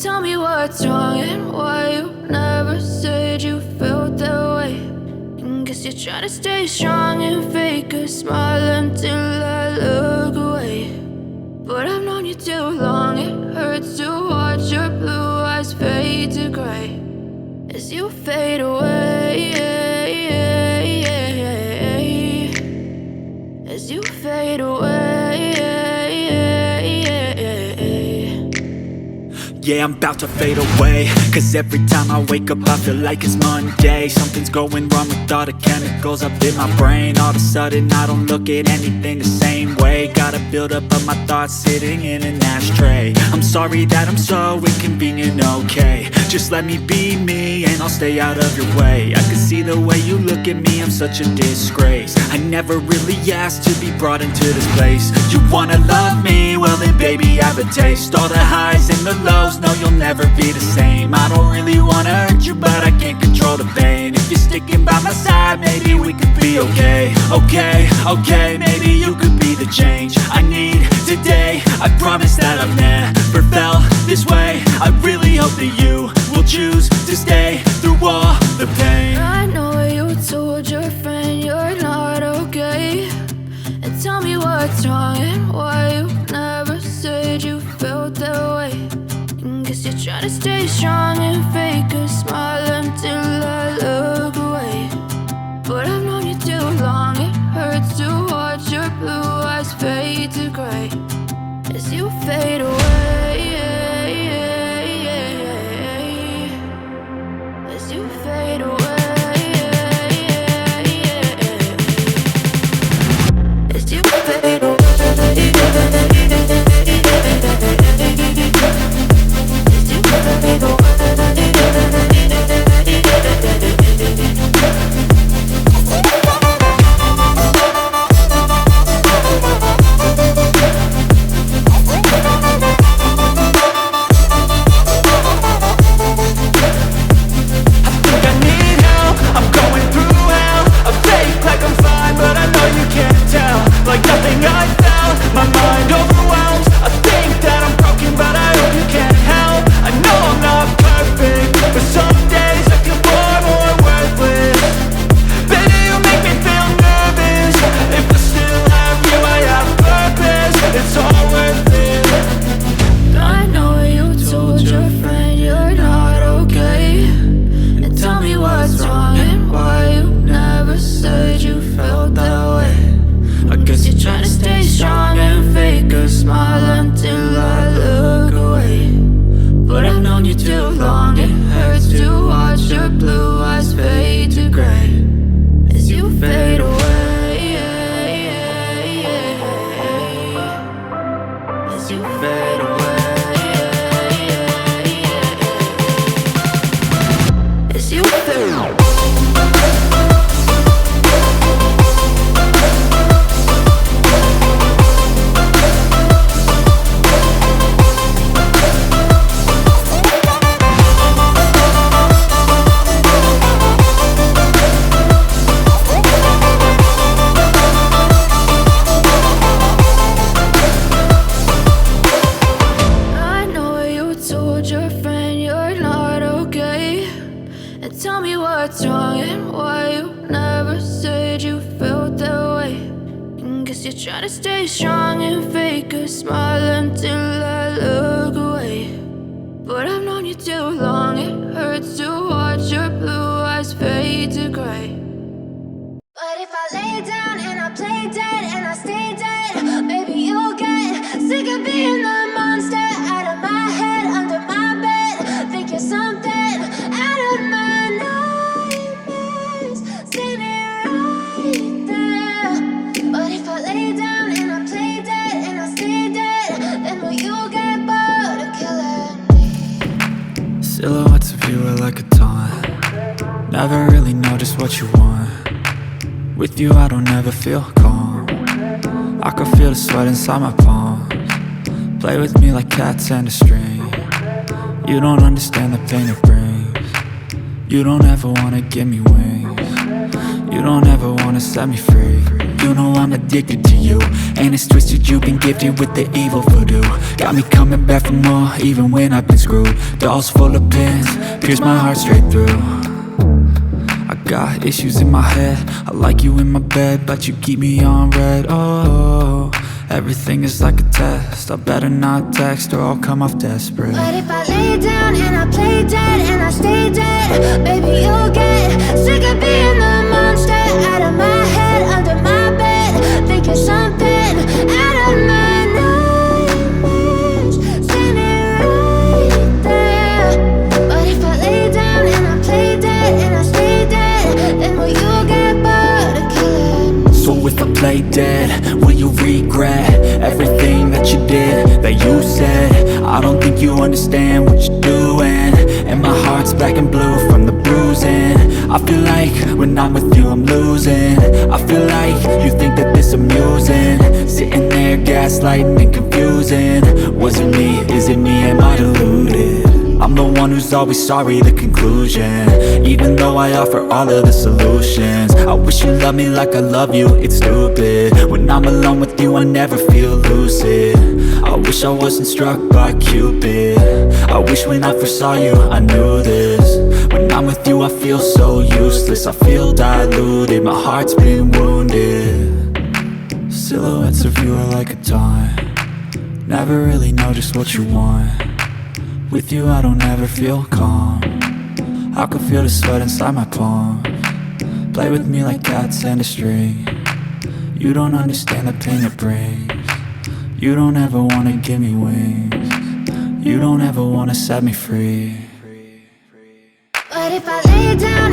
Tell me what's wrong and why you never said you felt that way. And guess you're trying to stay strong and fake a smile until I look away. But I've known you too long, it hurts to watch your blue eyes fade to gray as you fade away, as you fade away. Yeah, I'm about to fade away, cause every time I wake up I feel like it's Monday. Something's going wrong with all the chemicals up in my brain. All of a sudden I don't look at anything the same way. Gotta build up of my thoughts sitting in an ashtray. I'm sorry that I'm so inconvenient, okay. Just let me be me and I'll stay out of your way. I can see the way you look at me, I'm such a disgrace. I never really asked to be brought into this place. You wanna love me? Well then baby I have a taste. All the highs and the lows, no you'll never be the same. I don't really wanna hurt you but I can't control the pain. If you're sticking by my side maybe we could be okay. Okay, maybe you could be the change I need today. I promise that I've never felt this way. I really hope that you will choose to stay through all the pain. I know you told your friend you're not okay. And tell me what's wrong and why you never said you felt that way. And guess you're trying to stay strong and fake a smile until I look away. But I've known you too long, it hurts to watch your blue eyes fade to gray as you fade away, as you fade away, as you fade away. Try to stay strong and fake a smile until I look away. But I've known you too long, it hurts to watch your blue eyes fade to gray. But if I lay down and I play dead and I stay dead, maybe you'll get sick of being the monster out of my head, under my bed. Think you're something out of my nightmares, standing right there. But if I lay down and I play dead and I stay dead, then will you get bored of killing me? Silhouettes of you are like a taunt. Never really know just what you want. With you I don't ever feel calm. I can feel the sweat inside my palms. Play with me like cats and a string. You don't understand the pain it brings. You don't ever wanna give me wings. You don't ever wanna set me free. You know I'm addicted to you, and it's twisted, you've been gifted with the evil voodoo. Got me coming back for more, even when I've been screwed. Dolls full of pins, pierce my heart straight through. I got issues in my head, I like you in my bed, but you keep me on red. Oh, everything is like a test, I better not text or I'll come off desperate. But if I lay down and I play dead and I stay dead, baby, you'll get sick of being the monster out of my head, under my bed, thinking something out of my nightmares, standing right there. But if I lay down and I play dead and I stay dead, then will you get bored of killing? So if I play dead, will you regret everything that you did, that you said? I don't think you understand what you're doing, and my heart's black and blue from the bruising. I feel like when I'm with you I'm losing. I feel like you think that this amusing, sitting there gaslighting and confusing. Was it me? Is it me? Am I deluded? I'm the one who's always sorry, the conclusion, even though I offer all of the solutions. I wish you loved me like I love you, it's stupid. When I'm alone with you I never feel lucid. I wish I wasn't struck by Cupid. I wish when I first saw you I knew this. When I'm with you I feel so useless, I feel diluted, my heart's been wounded. Silhouettes of you are like a taunt, never really know just what you want. With you I don't ever feel calm, I can feel the sweat inside my palm. Play with me like cats and a string. You don't understand the pain it brings. You don't ever wanna give me wings. You don't ever wanna set me free. But if I lay down